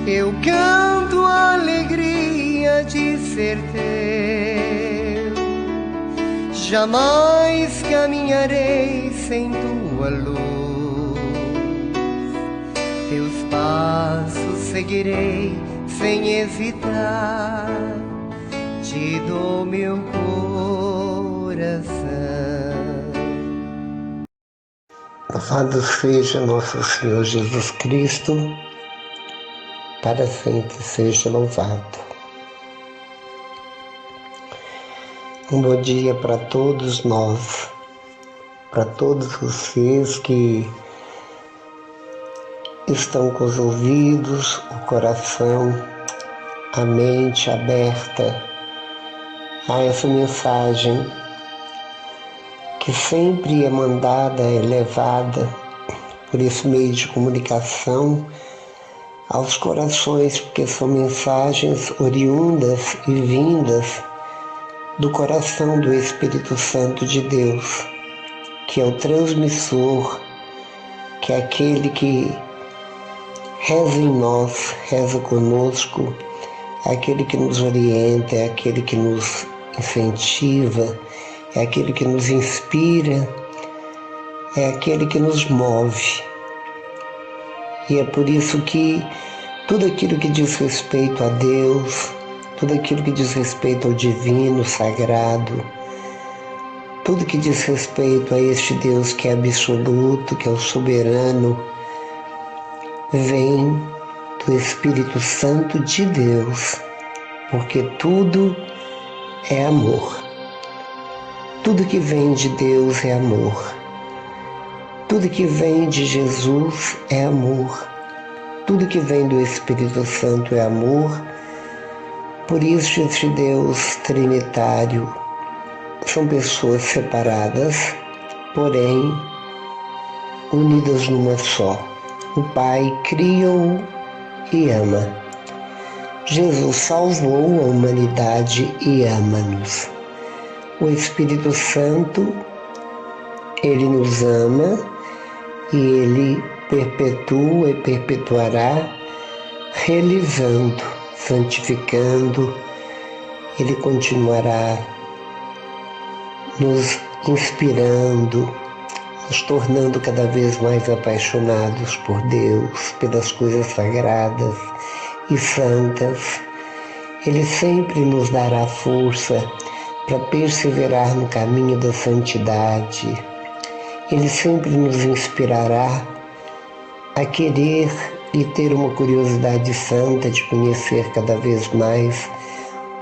Eu canto a alegria de ser teu. Jamais caminharei sem tua luz. Teus passos seguirei sem hesitar. Te dou meu coração. Louvado seja nosso Senhor Jesus Cristo, para sempre seja louvado. Um bom dia para todos nós, para todos vocês que estão com os ouvidos, o coração, a mente aberta a essa mensagem que sempre é mandada, é levada por esse meio de comunicação aos corações, porque são mensagens oriundas e vindas do coração do Espírito Santo de Deus, que é o transmissor, que é aquele que reza em nós, reza conosco, é aquele que nos orienta, é aquele que nos incentiva, é aquele que nos inspira, é aquele que nos move. E é por isso que tudo aquilo que diz respeito a Deus, tudo aquilo que diz respeito ao divino, sagrado, tudo que diz respeito a este Deus que é absoluto, que é o soberano, vem do Espírito Santo de Deus, porque tudo é amor. Tudo que vem de Deus é amor. Tudo que vem de Jesus é amor. Tudo que vem do Espírito Santo é amor. Por isso, este Deus trinitário são pessoas separadas, porém unidas numa só. O Pai cria-o e ama. Jesus salvou a humanidade e ama-nos. O Espírito Santo, ele nos ama e ele perpetua e perpetuará, realizando, santificando. Ele continuará nos inspirando, nos tornando cada vez mais apaixonados por Deus, pelas coisas sagradas e santas. Ele sempre nos dará força para perseverar no caminho da santidade. Ele sempre nos inspirará a querer e ter uma curiosidade santa de conhecer cada vez mais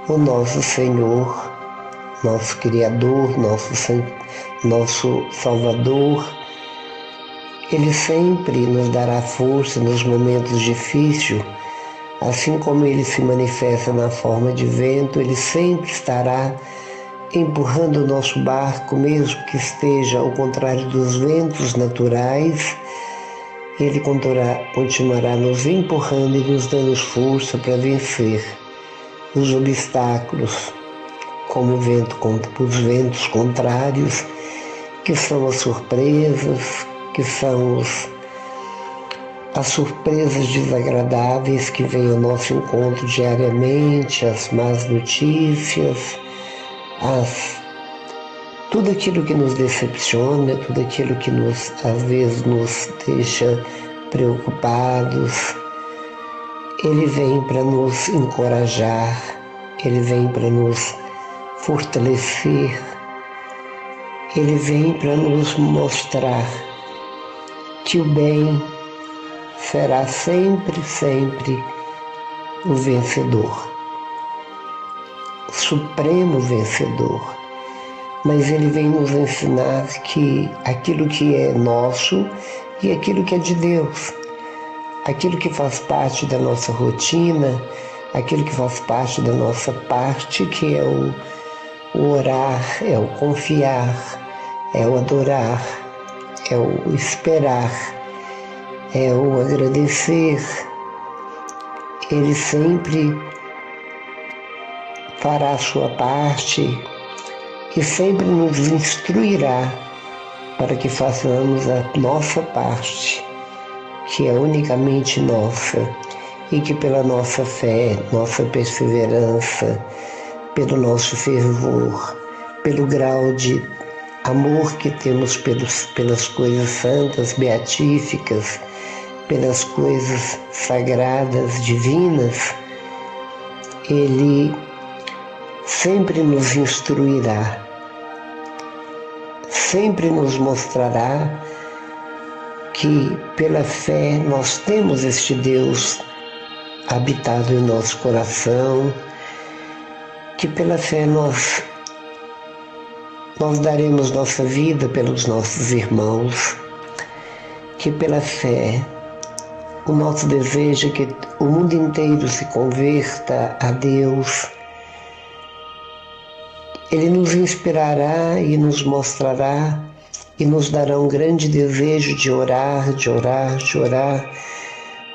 o nosso Senhor, nosso Criador, nosso Salvador. Ele sempre nos dará força nos momentos difíceis, assim como ele se manifesta na forma de vento, ele sempre estará empurrando o nosso barco, mesmo que esteja ao contrário dos ventos naturais. Ele continuará nos empurrando e nos dando força para vencer os obstáculos, como os ventos contrários, que são as surpresas, que são as surpresas desagradáveis que vêm ao nosso encontro diariamente, as más notícias, tudo aquilo que nos decepciona, tudo aquilo que às vezes nos deixa preocupados. Ele vem para nos encorajar, ele vem para nos fortalecer, ele vem para nos mostrar que o bem será sempre, sempre o vencedor, o supremo vencedor. Mas ele vem nos ensinar que aquilo que é nosso e aquilo que é de Deus, aquilo que faz parte da nossa rotina, aquilo que faz parte da nossa parte, que é o orar, é o confiar, é o adorar, é o esperar, é o agradecer. Ele sempre fará a sua parte e sempre nos instruirá para que façamos a nossa parte, que é unicamente nossa. e que pela nossa fé, nossa perseverança, pelo nosso fervor, pelo grau de amor que temos pelas coisas santas, beatíficas, pelas coisas sagradas, divinas, Ele sempre nos instruirá, sempre nos mostrará que pela fé nós temos este Deus habitado em nosso coração, que pela fé nós daremos nossa vida pelos nossos irmãos, que pela fé o nosso desejo é que o mundo inteiro se converta a Deus. Ele nos inspirará e nos mostrará e nos dará um grande desejo de orar,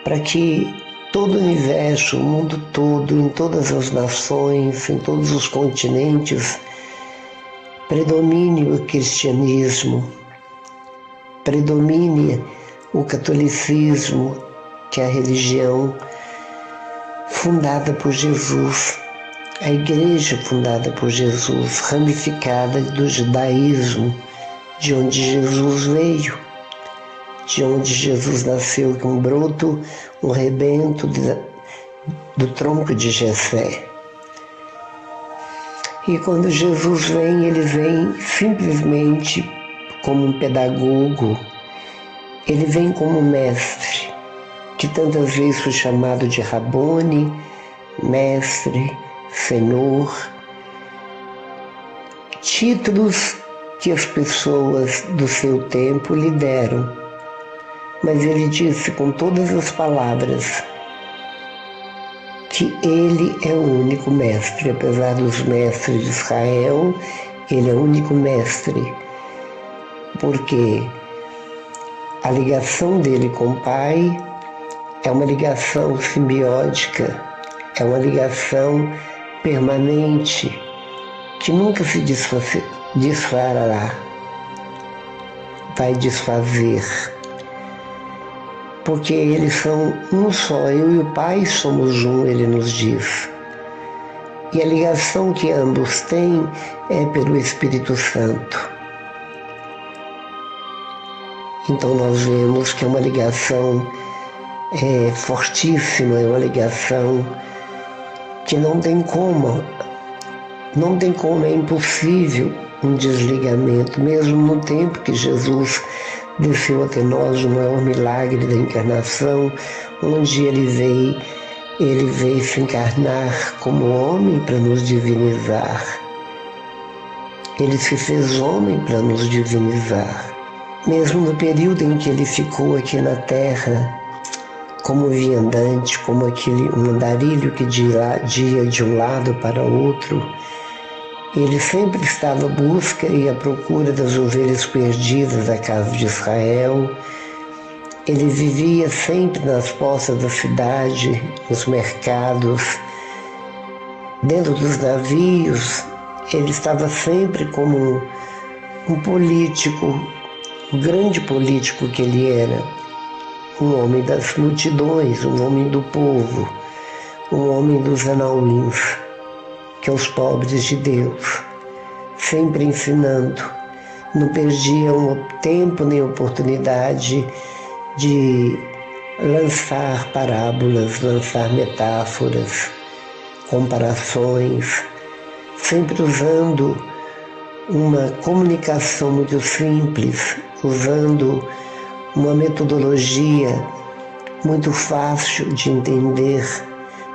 para que todo o universo, o mundo todo, em todas as nações, em todos os continentes, predomine o cristianismo, predomine o catolicismo, que é a religião fundada por Jesus, a igreja fundada por Jesus, ramificada do judaísmo, de onde Jesus veio, de onde Jesus nasceu, com um broto, um rebento do tronco de Jessé. E quando Jesus vem, ele vem simplesmente como um pedagogo, ele vem como um mestre, que tantas vezes foi chamado de Rabone, mestre, Senhor, títulos que as pessoas do seu tempo lhe deram. Mas ele disse com todas as palavras que ele é o único mestre, apesar dos mestres de Israel, ele é o único mestre, porque a ligação dele com o Pai é uma ligação simbiótica, é uma ligação permanente, que nunca se desfará, vai desfazer, porque eles são um só, eu e o Pai somos um, ele nos diz. E a ligação que ambos têm é pelo Espírito Santo. Então nós vemos que é uma ligação fortíssima, é uma ligação que não tem como, é impossível um desligamento, mesmo no tempo que Jesus desceu até nós, o maior milagre da encarnação, onde ele veio se encarnar como homem para nos divinizar. Ele se fez homem para nos divinizar. Mesmo no período em que ele ficou aqui na Terra, como viandante, como um andarilho que ia de um lado para outro, ele sempre estava à busca e à procura das ovelhas perdidas da casa de Israel. Ele vivia sempre nas poças da cidade, nos mercados, dentro dos navios. Ele estava sempre como um político, o grande político que ele era, um homem das multidões, um homem do povo, um homem dos anauins, que é os pobres de Deus, sempre ensinando, não perdia um tempo nem oportunidade de lançar parábolas, lançar metáforas, comparações, sempre usando uma comunicação muito simples, usando uma metodologia muito fácil de entender,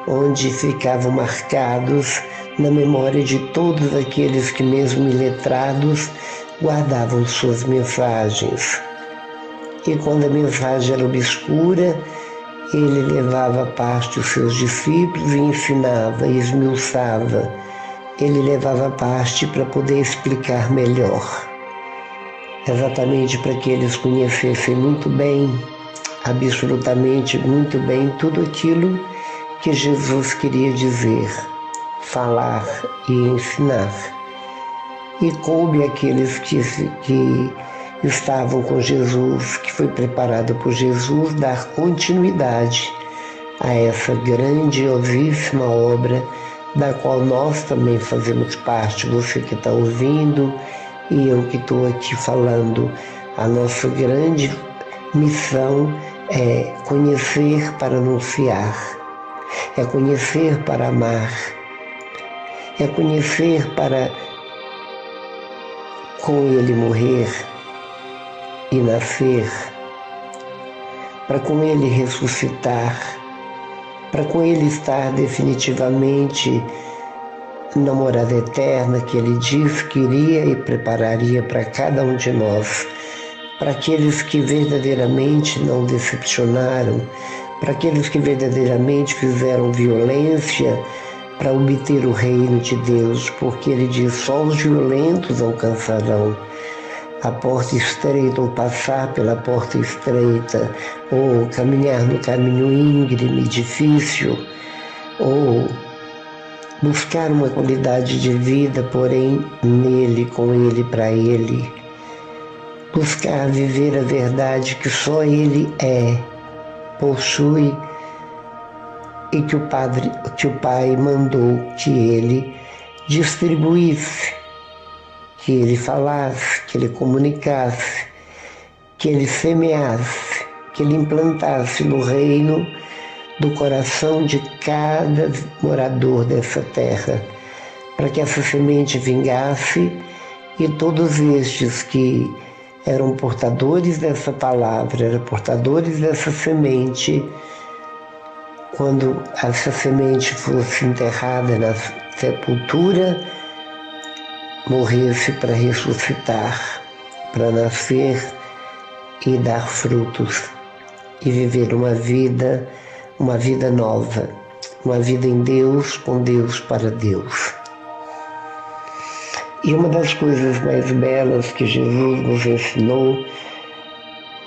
onde ficavam marcados na memória de todos aqueles que, mesmo iletrados, guardavam suas mensagens. E quando a mensagem era obscura, ele levava à parte os seus discípulos e ensinava, e esmiuçava. Ele levava à parte para poder explicar melhor, exatamente para que eles conhecessem muito bem, absolutamente muito bem, tudo aquilo que Jesus queria dizer, falar e ensinar. E coube àqueles que estavam com Jesus, que foi preparado por Jesus, dar continuidade a essa grandiosíssima obra da qual nós também fazemos parte, você que está ouvindo e eu que estou aqui falando. A nossa grande missão é conhecer para anunciar, é conhecer para amar, é conhecer para com Ele morrer e nascer, para com Ele ressuscitar, para com Ele estar definitivamente na morada eterna que Ele diz que iria e prepararia para cada um de nós, para aqueles que verdadeiramente não decepcionaram, para aqueles que verdadeiramente fizeram violência para obter o reino de Deus, porque Ele diz, só os violentos alcançarão a porta estreita, ou passar pela porta estreita, ou caminhar no caminho íngreme, difícil, ou buscar uma qualidade de vida, porém nele, com Ele, para Ele. Buscar viver a verdade que só Ele possui e que o Pai mandou que Ele distribuísse, que Ele falasse, que Ele comunicasse, que Ele semeasse, que Ele implantasse no reino do coração de cada morador dessa terra, para que essa semente vingasse e todos estes que eram portadores dessa palavra, eram portadores dessa semente, quando essa semente fosse enterrada na sepultura, morresse para ressuscitar, para nascer e dar frutos e viver uma vida nova, uma vida em Deus, com Deus, para Deus. E uma das coisas mais belas que Jesus nos ensinou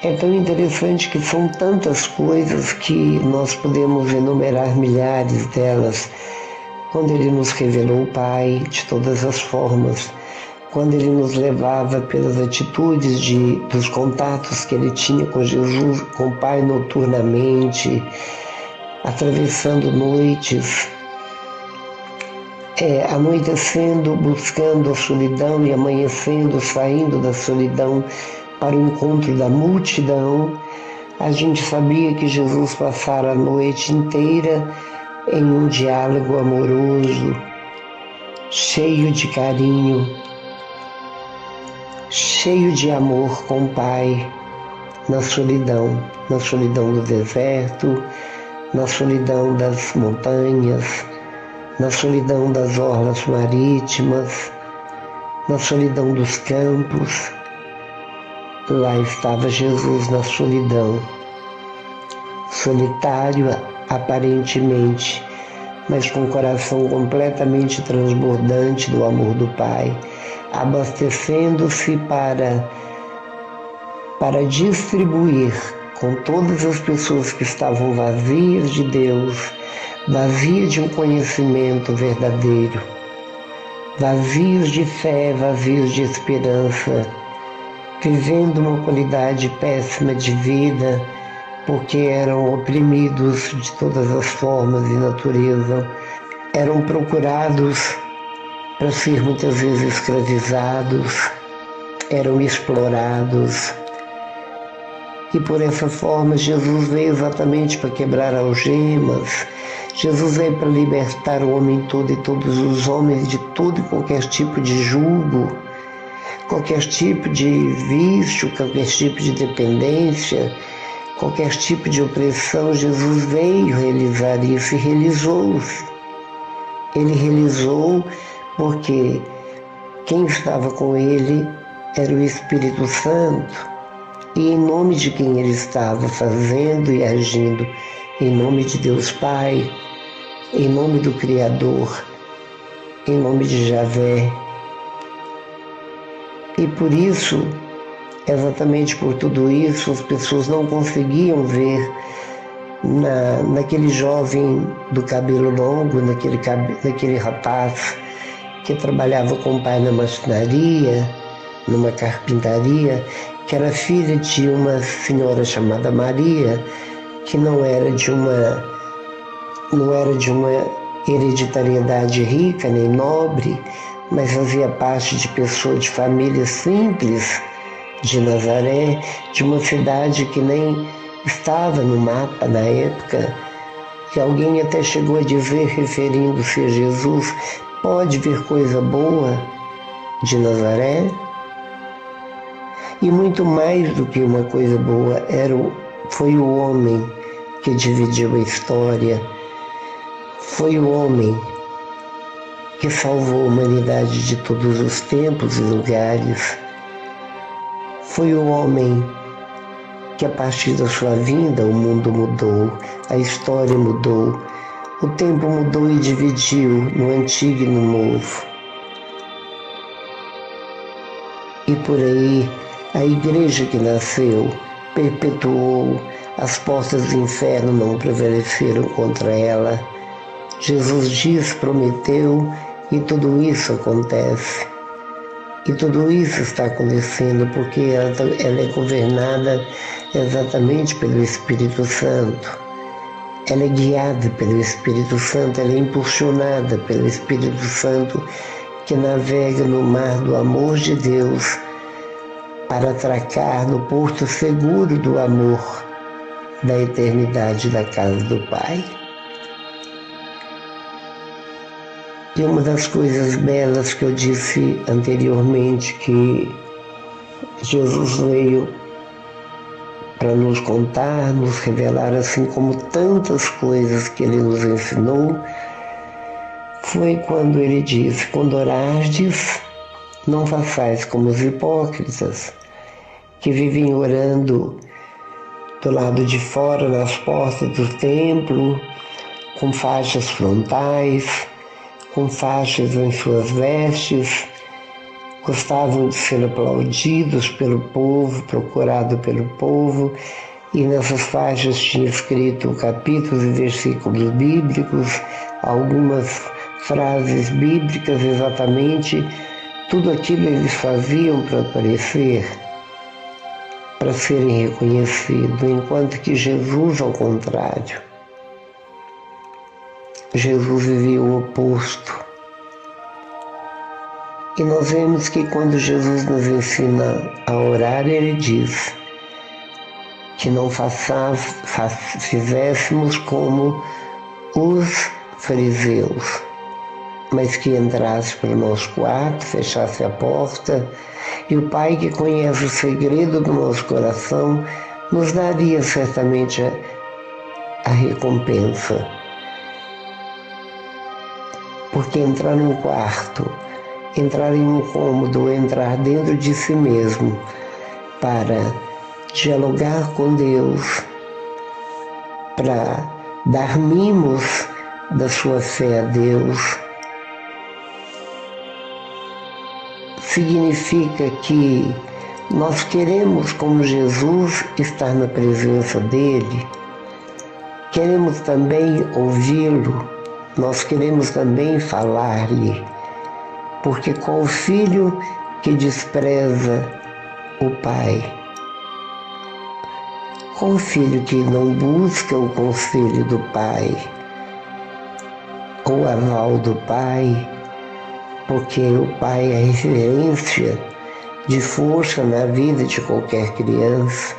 é tão interessante que são tantas coisas que nós podemos enumerar milhares delas. Quando Ele nos revelou o Pai de todas as formas, quando Ele nos levava pelas atitudes dos contatos que Ele tinha com Jesus, com o Pai noturnamente, atravessando noites, anoitecendo, buscando a solidão e amanhecendo, saindo da solidão para o encontro da multidão. A gente sabia que Jesus passara a noite inteira em um diálogo amoroso, cheio de carinho, cheio de amor com o Pai, na solidão do deserto, na solidão das montanhas, na solidão das orlas marítimas, na solidão dos campos. Lá estava Jesus na solidão, solitário aparentemente, mas com o coração completamente transbordante do amor do Pai, abastecendo-se para distribuir com todas as pessoas que estavam vazias de Deus, vazias de um conhecimento verdadeiro, vazios de fé, vazios de esperança, vivendo uma qualidade péssima de vida, porque eram oprimidos de todas as formas e natureza, eram procurados para ser muitas vezes escravizados, eram explorados. E por essa forma Jesus veio exatamente para quebrar algemas, Jesus veio para libertar o homem todo e todos os homens de todo e qualquer tipo de jugo, qualquer tipo de vício, qualquer tipo de dependência, qualquer tipo de opressão. Jesus veio realizar isso e realizou-se. Ele realizou porque quem estava com ele era o Espírito Santo. E em nome de quem ele estava fazendo e agindo, em nome de Deus Pai, em nome do Criador, em nome de Javé. E por isso, exatamente por tudo isso, as pessoas não conseguiam ver naquele jovem do cabelo longo, naquele rapaz que trabalhava com o pai na marcenaria, numa carpintaria, que era filha de uma senhora chamada Maria, que não era de uma não era de uma hereditariedade rica nem nobre, mas fazia parte de pessoa de família simples de Nazaré, de uma cidade que nem estava no mapa na época, que alguém até chegou a dizer, referindo-se a Jesus, pode vir coisa boa de Nazaré? E muito mais do que uma coisa boa, foi o homem que dividiu a história, foi o homem que salvou a humanidade de todos os tempos e lugares, foi o homem que a partir da sua vinda o mundo mudou, a história mudou, o tempo mudou e dividiu no antigo e no novo. E por aí, a igreja que nasceu perpetuou, as portas do inferno não prevaleceram contra ela. Jesus diz, prometeu, e tudo isso acontece. E tudo isso está acontecendo porque ela é governada exatamente pelo Espírito Santo. Ela é guiada pelo Espírito Santo, ela é impulsionada pelo Espírito Santo, que navega no mar do amor de Deus para atracar no porto seguro do amor da eternidade da casa do Pai. E uma das coisas belas que eu disse anteriormente, que Jesus veio para nos contar, nos revelar, assim como tantas coisas que Ele nos ensinou, foi quando Ele disse, quando orardes, não façais como os hipócritas, que vivem orando do lado de fora, nas portas do templo, com faixas frontais, com faixas em suas vestes, gostavam de ser aplaudidos pelo povo, procurado pelo povo, e nessas faixas tinha escrito capítulos e versículos bíblicos, algumas frases bíblicas, exatamente tudo aquilo eles faziam para aparecer, para serem reconhecidos, enquanto que Jesus, ao contrário, Jesus vivia o oposto. E nós vemos que quando Jesus nos ensina a orar, Ele diz que não fizéssemos como os fariseus, mas que entrasse para o nosso quarto, fechasse a porta, e o Pai que conhece o segredo do nosso coração nos daria certamente a recompensa. Porque entrar num quarto, entrar em um cômodo, entrar dentro de si mesmo para dialogar com Deus, para dar mimos da sua fé a Deus, significa que nós queremos, como Jesus, estar na presença dEle, queremos também ouvi-lo, nós queremos também falar-lhe, porque qual o filho que despreza o Pai? Qual o filho que não busca o conselho do Pai, o aval do Pai? Porque o Pai é a referência de força na vida de qualquer criança.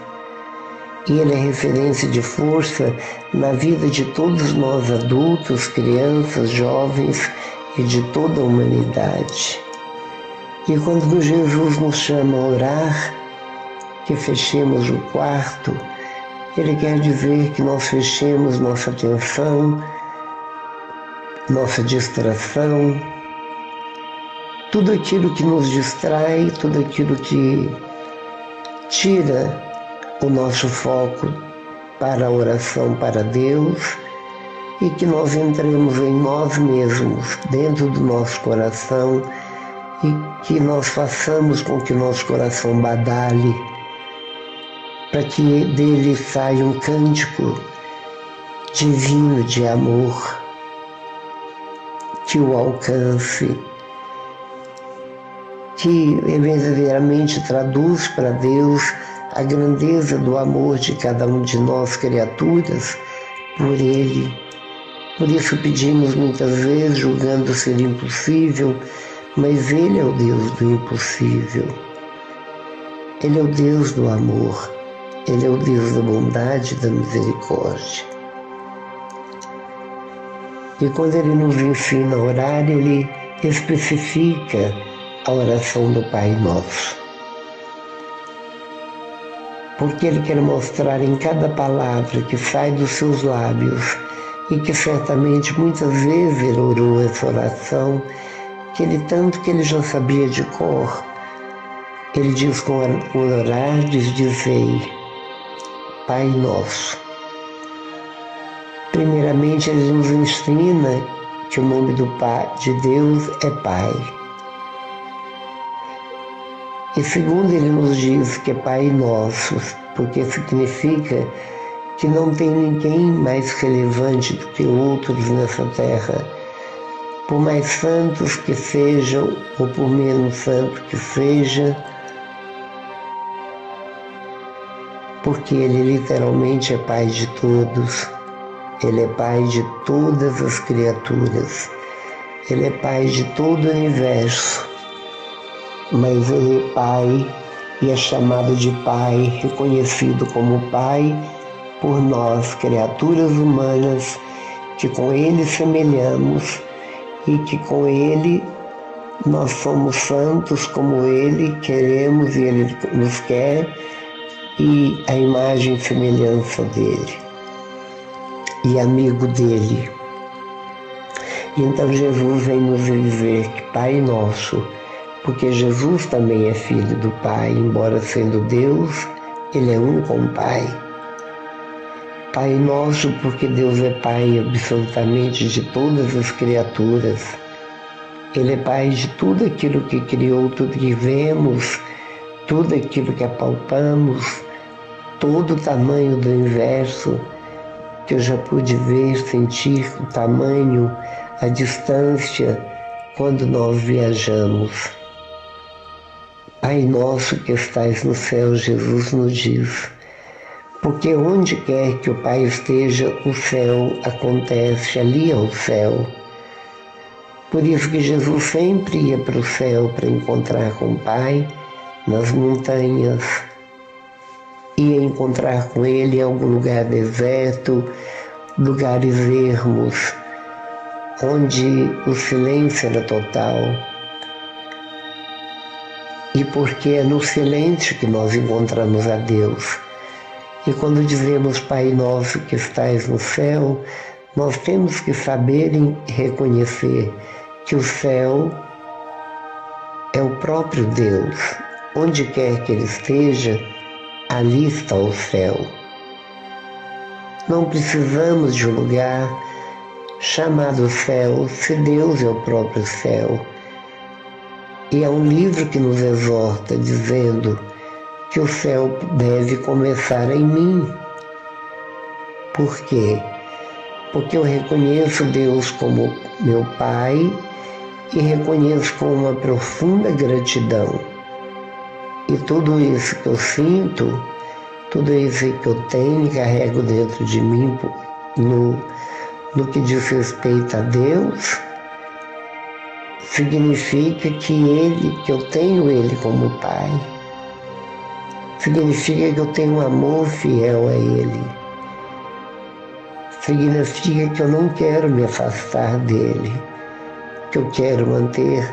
E Ele é referência de força na vida de todos nós adultos, crianças, jovens e de toda a humanidade. E quando Jesus nos chama a orar, que fechemos o quarto, Ele quer dizer que nós fechemos nossa atenção, nossa distração, tudo aquilo que nos distrai, tudo aquilo que tira o nosso foco para a oração para Deus, e que nós entremos em nós mesmos, dentro do nosso coração, e que nós façamos com que nosso coração badale, para que dele saia um cântico divino de amor, que o alcance, que verdadeiramente traduz para Deus a grandeza do amor de cada um de nós, criaturas, por Ele, Por isso pedimos muitas vezes, julgando ser impossível, mas Ele é o Deus do impossível. Ele é o Deus do amor. Ele é o Deus da bondade e da misericórdia. E quando Ele nos ensina a orar, Ele especifica a oração do Pai Nosso. Porque Ele quer mostrar em cada palavra que sai dos seus lábios, e que certamente muitas vezes Ele orou essa oração, tanto que Ele já sabia de cor. Ele diz: com orardes, dizei, Pai Nosso. Primeiramente, Ele nos ensina que o nome de Deus é Pai. E segundo, Ele nos diz que é Pai Nosso, porque significa que não tem ninguém mais relevante do que outros nessa terra, por mais santos que sejam ou por menos santo que seja, porque Ele literalmente é Pai de todos. Ele é Pai de todas as criaturas. Ele é Pai de todo o universo. Mas Ele é Pai e é chamado de Pai, reconhecido como Pai por nós, criaturas humanas, que com Ele semelhamos e que com Ele nós somos santos como Ele queremos e Ele nos quer, e a imagem e semelhança dEle. E amigo dele. E então Jesus vem nos dizer que Pai Nosso, porque Jesus também é filho do Pai, embora sendo Deus, Ele é um com o Pai. Pai Nosso, porque Deus é Pai absolutamente de todas as criaturas. Ele é Pai de tudo aquilo que criou, tudo que vemos, tudo aquilo que apalpamos, todo o tamanho do universo, que eu já pude ver, sentir o tamanho, a distância, quando nós viajamos. Pai Nosso que estais no céu, Jesus nos diz, porque onde quer que o Pai esteja, o céu acontece, ali é o céu. Por isso que Jesus sempre ia para o céu para encontrar com o Pai, nas montanhas, ia encontrar com Ele em algum lugar deserto, lugares ermos, onde o silêncio era total. E porque é no silêncio que nós encontramos a Deus. E quando dizemos Pai Nosso que estais no céu, nós temos que saber e reconhecer que o céu é o próprio Deus. Onde quer que Ele esteja, ali está o céu. Não precisamos de um lugar chamado céu, se Deus é o próprio céu. E há um livro que nos exorta dizendo que o céu deve começar em mim. Por quê? Porque eu reconheço Deus como meu Pai e reconheço com uma profunda gratidão. E tudo isso que eu sinto, tudo isso que eu tenho e carrego dentro de mim no que diz respeito a Deus, significa que eu tenho Ele como Pai. Significa que eu tenho um amor fiel a Ele. Significa que eu não quero me afastar dEle, que eu quero manter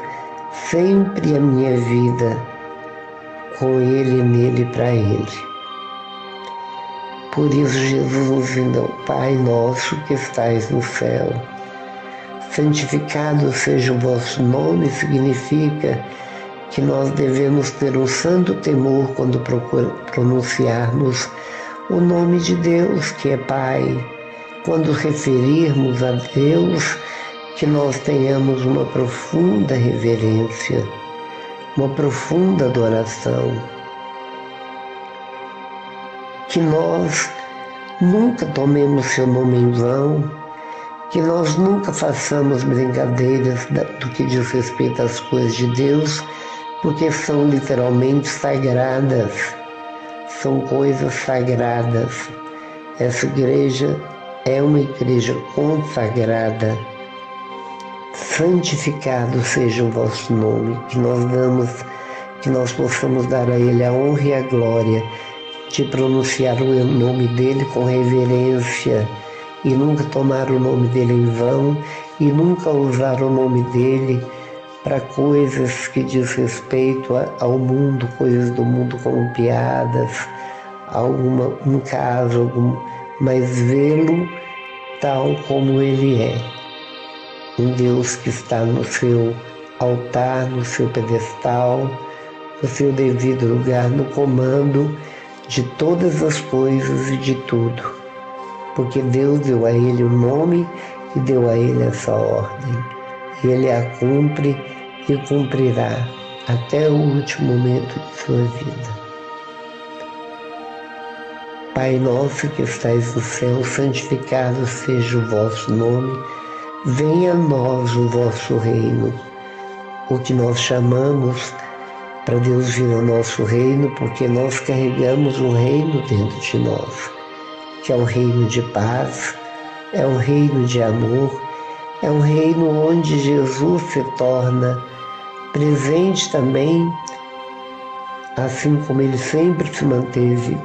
sempre a minha vida com Ele, nele, para Ele. Por isso Jesus nos ensina, Pai Nosso que estais no céu, santificado seja o vosso nome, significa que nós devemos ter um santo temor quando pronunciarmos o nome de Deus, que é Pai. Quando referirmos a Deus, que nós tenhamos uma profunda reverência, uma profunda adoração. Que nós nunca tomemos seu nome em vão, que nós nunca façamos brincadeiras do que diz respeito às coisas de Deus, porque são literalmente sagradas, são coisas sagradas. Essa igreja é uma igreja consagrada. Santificado seja o vosso nome, que nós possamos dar a Ele a honra e a glória de pronunciar o nome dEle com reverência e nunca tomar o nome dEle em vão e nunca usar o nome dEle para coisas que diz respeito ao mundo, coisas do mundo como piadas, um caso, mas vê-lo tal como Ele é. Um Deus que está no seu altar, no seu pedestal, no seu devido lugar, no comando de todas as coisas e de tudo. Porque Deus deu a Ele o nome e deu a Ele essa ordem. E Ele a cumpre e cumprirá até o último momento de sua vida. Pai nosso que estais no céu, santificado seja o vosso nome, venha a nós o vosso reino. O que nós chamamos para Deus vir ao nosso reino, porque nós carregamos um reino dentro de nós, que é um reino de paz, é um reino de amor, é um reino onde Jesus se torna presente também, assim como Ele sempre se manteve,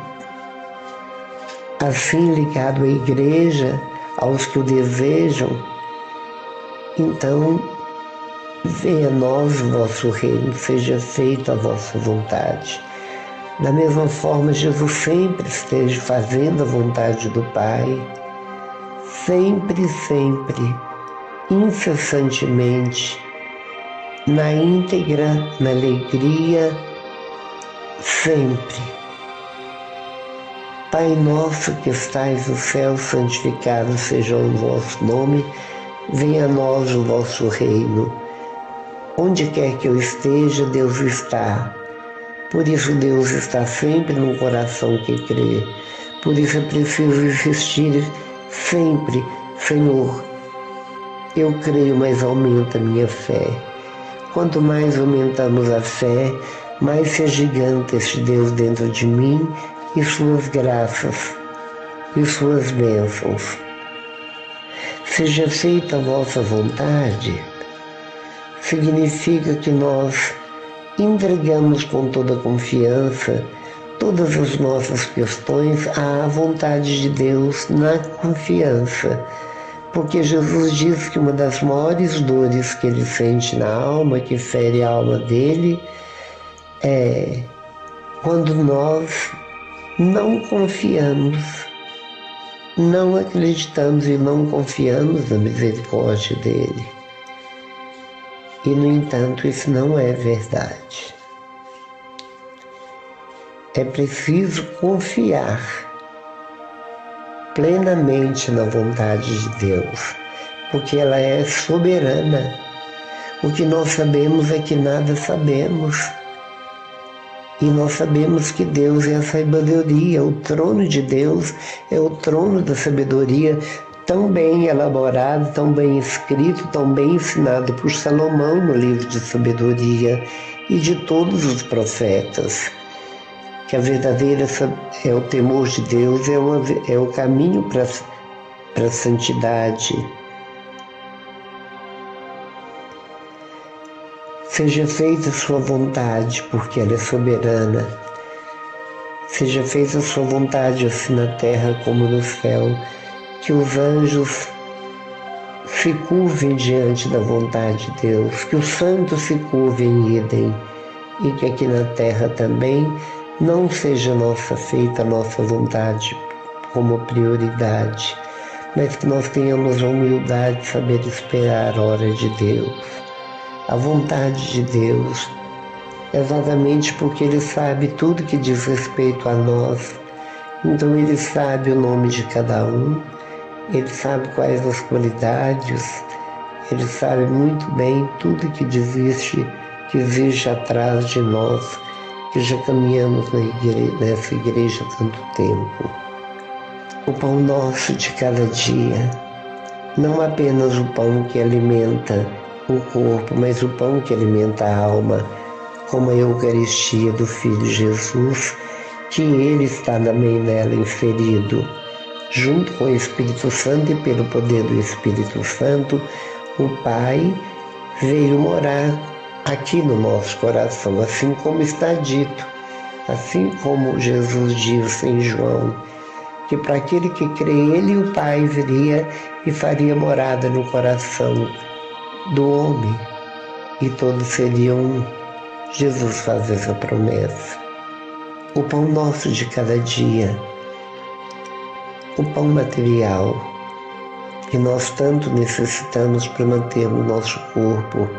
assim ligado à igreja, aos que o desejam. Então, venha a nós o vosso reino, seja feita a vossa vontade. Da mesma forma, Jesus sempre esteja fazendo a vontade do Pai, sempre, incessantemente, na íntegra, na alegria, sempre. Pai nosso que estais no céu, santificado seja o vosso nome, venha a nós o vosso reino. Onde quer que eu esteja, Deus está. Por isso Deus está sempre no coração que crê. Por isso é preciso insistir sempre, Senhor, eu creio, mas aumenta a minha fé. Quanto mais aumentamos a fé, mais se agiganta este Deus dentro de mim e suas graças e suas bênçãos. Seja feita a vossa vontade, significa que nós entregamos com toda confiança todas as nossas questões à vontade de Deus na confiança. Porque Jesus diz que uma das maiores dores que Ele sente na alma, que fere a alma dele, é quando nós não confiamos, não acreditamos e não confiamos na misericórdia dele. E, no entanto, isso não é verdade. É preciso confiar plenamente na vontade de Deus, porque ela é soberana. O que nós sabemos é que nada sabemos. E nós sabemos que Deus é a sabedoria, o trono de Deus é o trono da sabedoria, tão bem elaborado, tão bem escrito, tão bem ensinado por Salomão no livro de sabedoria e de todos os profetas. Que a verdadeira é o temor de Deus, é o caminho para a santidade. Seja feita a sua vontade, porque ela é soberana. Seja feita a sua vontade, assim na terra como no céu. Que os anjos se curvem diante da vontade de Deus, que os santos se curvem e idem, e que aqui na terra também não seja feita a nossa vontade como prioridade, mas que nós tenhamos a humildade de saber esperar a hora de Deus, a vontade de Deus, exatamente porque Ele sabe tudo que diz respeito a nós. Então Ele sabe o nome de cada um, Ele sabe quais as qualidades, Ele sabe muito bem tudo que existe atrás de nós, que já caminhamos nessa igreja há tanto tempo. O pão nosso de cada dia, não apenas o pão que alimenta o corpo, mas o pão que alimenta a alma, como a Eucaristia do Filho Jesus, que Ele está também nela inserido, junto com o Espírito Santo, e pelo poder do Espírito Santo, o Pai veio morar aqui no nosso coração, assim como está dito, assim como Jesus disse em João, que para aquele que crê Ele, o Pai viria e faria morada no coração do homem, e todos seriam um. Jesus faz essa promessa. O pão nosso de cada dia, o pão material, que nós tanto necessitamos para manter o nosso corpo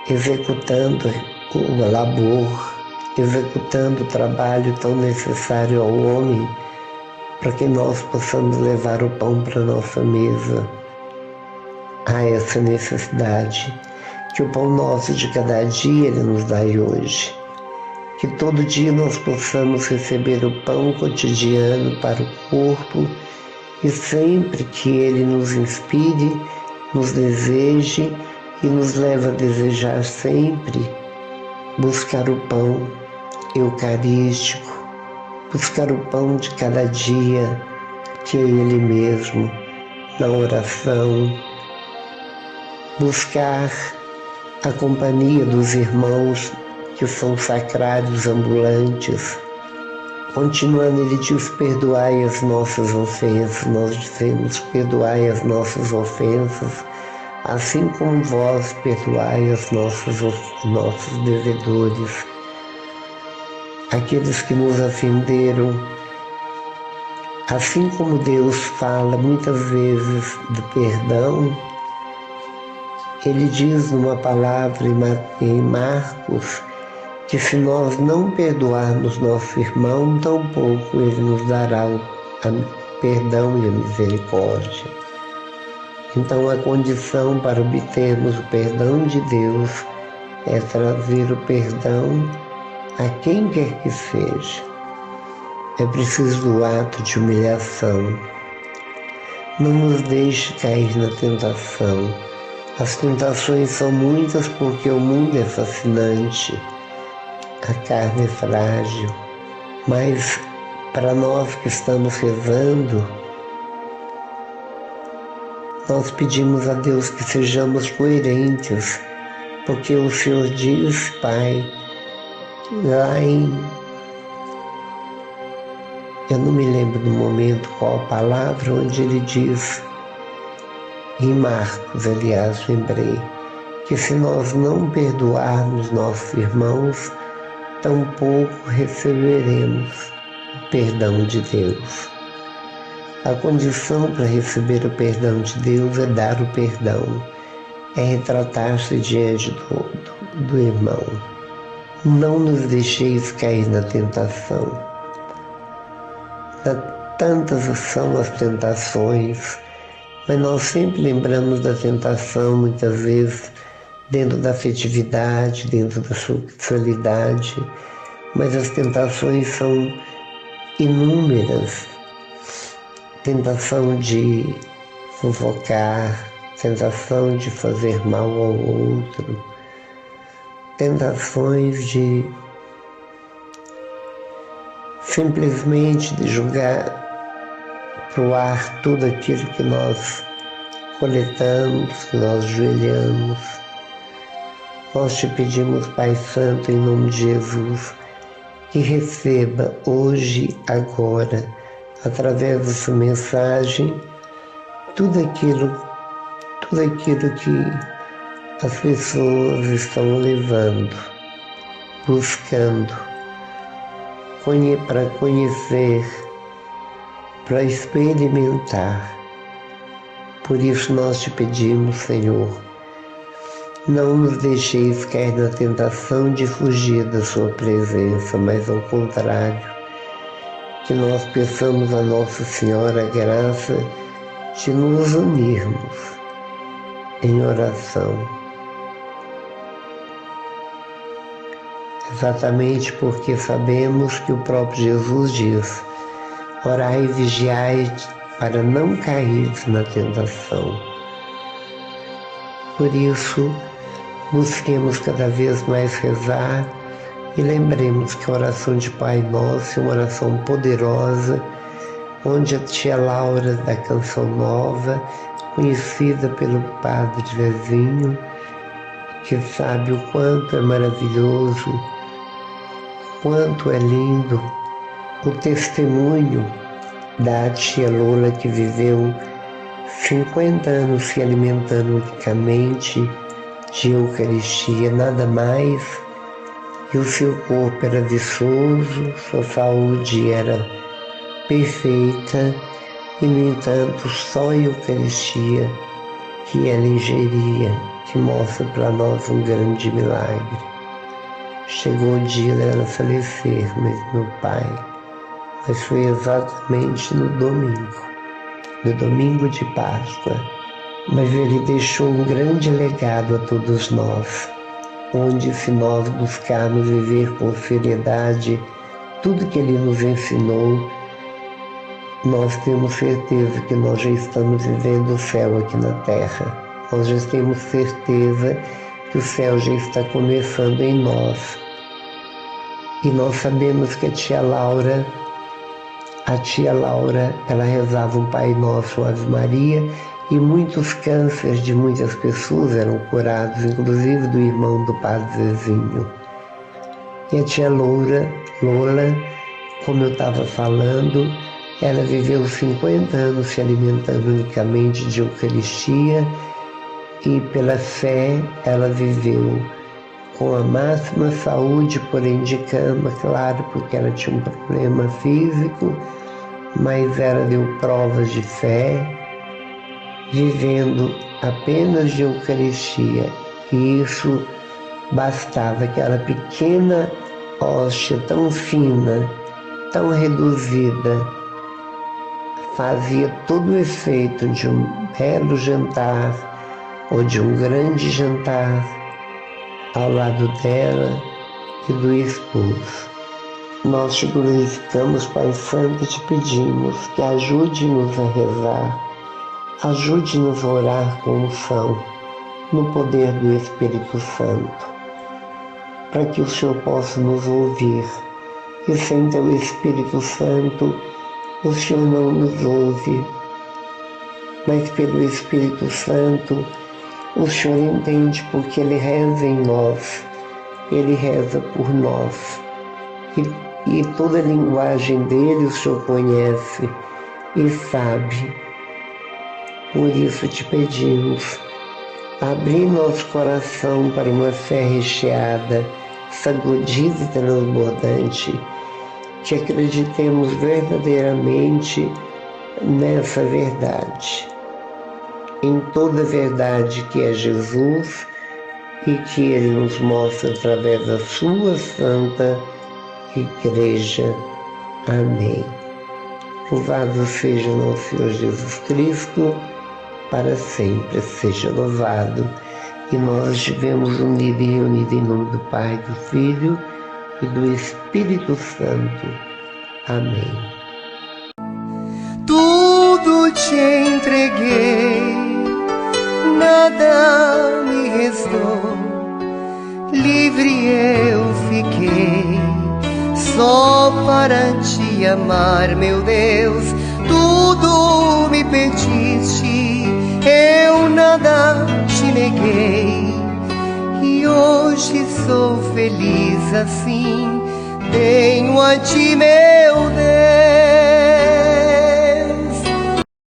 executando o labor, executando o trabalho tão necessário ao homem, para que nós possamos levar o pão para a nossa mesa. Há essa necessidade, que o pão nosso de cada dia Ele nos dá hoje. Que todo dia nós possamos receber o pão cotidiano para o corpo, e sempre que Ele nos inspire, nos deseje e nos leve a desejar sempre buscar o pão eucarístico, buscar o pão de cada dia, que é Ele mesmo, na oração, buscar a companhia dos irmãos que são sacrários ambulantes. Continuando, Ele diz: perdoai as nossas ofensas. Nós dizemos: perdoai as nossas ofensas, assim como vós perdoai os nossos devedores. Aqueles que nos ofenderam, assim como Deus fala muitas vezes de perdão, Ele diz numa palavra em Marcos que se nós não perdoarmos nosso irmão, tampouco Ele nos dará o perdão e a misericórdia. Então a condição para obtermos o perdão de Deus é trazer o perdão a quem quer que seja. É preciso do ato de humilhação. Não nos deixe cair na tentação. As tentações são muitas porque o mundo é fascinante, a carne é frágil, mas para nós que estamos rezando, nós pedimos a Deus que sejamos coerentes, porque o Senhor diz, Pai, lá eu não me lembro do momento qual a palavra, onde Ele diz, em Marcos, aliás, lembrei, que se nós não perdoarmos nossos irmãos, tampouco receberemos o perdão de Deus. A condição para receber o perdão de Deus é dar o perdão, é retratar-se diante do irmão. Não nos deixeis cair na tentação. Tantas são as tentações, mas nós sempre lembramos da tentação, muitas vezes, dentro da afetividade, dentro da sexualidade, mas as tentações são inúmeras. Tentação de fofocar, tentação de fazer mal ao outro, tentações de simplesmente de jogar para o ar tudo aquilo que nós coletamos, que nós ajoelhamos. Nós te pedimos, Pai Santo, em nome de Jesus, que receba hoje, agora, através da sua mensagem, tudo aquilo que as pessoas estão levando, buscando, para conhecer, para experimentar. Por isso nós te pedimos, Senhor, não nos deixeis cair na tentação de fugir da sua presença, mas ao contrário, que nós peçamos a Nossa Senhora a graça de nos unirmos em oração. Exatamente porque sabemos que o próprio Jesus diz: orai e vigiai para não cair na tentação. Por isso, busquemos cada vez mais rezar E lembremos que a oração de Pai Nosso é uma oração poderosa, onde a tia Laura da Canção Nova, conhecida pelo Padre Zezinho, que sabe o quanto é maravilhoso, quanto é lindo o testemunho da tia Lola, que viveu 50 anos se alimentando unicamente de Eucaristia, nada mais, e o seu corpo era viçoso, sua saúde era perfeita, e no entanto só a Eucaristia que ela ingeria, que mostra para nós um grande milagre. Chegou o dia dela falecer, mas foi exatamente no domingo de Páscoa. Mas ele deixou um grande legado a todos nós, onde, se nós buscarmos viver com seriedade tudo que ele nos ensinou, nós temos certeza que nós já estamos vivendo o céu aqui na terra. Nós já temos certeza que o céu já está começando em nós. E nós sabemos que a tia Laura, ela rezava um Pai Nosso, Ave Maria, e muitos cânceres de muitas pessoas eram curados, inclusive do irmão do Padre Zezinho. E a tia Lola, como eu estava falando, ela viveu 50 anos se alimentando unicamente de Eucaristia, e pela fé ela viveu com a máxima saúde, porém de cama, claro, porque ela tinha um problema físico, mas ela deu provas de fé, vivendo apenas de Eucaristia. E isso bastava, aquela pequena hóstia tão fina, tão reduzida, fazia todo o efeito de um belo jantar ou de um grande jantar ao lado dela e do esposo. Nós te glorificamos, Pai Santo, e te pedimos que ajude-nos a rezar, ajude-nos a orar com unção, no poder do Espírito Santo, para que o Senhor possa nos ouvir. E sem teu Espírito Santo, o Senhor não nos ouve, mas pelo Espírito Santo, o Senhor entende, porque Ele reza em nós, Ele reza por nós. E toda a linguagem dele o Senhor conhece e sabe. Por isso te pedimos, abrir nosso coração para uma fé recheada, sacudida e transbordante, que acreditemos verdadeiramente nessa verdade, em toda a verdade que é Jesus e que Ele nos mostra através da sua santa Igreja. Amém. Louvado seja nosso Senhor Jesus Cristo, para sempre seja louvado. E nós estivemos unidos e reunidos em nome do Pai, do Filho e do Espírito Santo. Amém. Tudo te entreguei, nada me restou, livre eu fiquei, só para te amar, meu Deus. Tudo me pediste, eu nada te neguei, e hoje sou feliz assim, tenho a ti, meu Deus.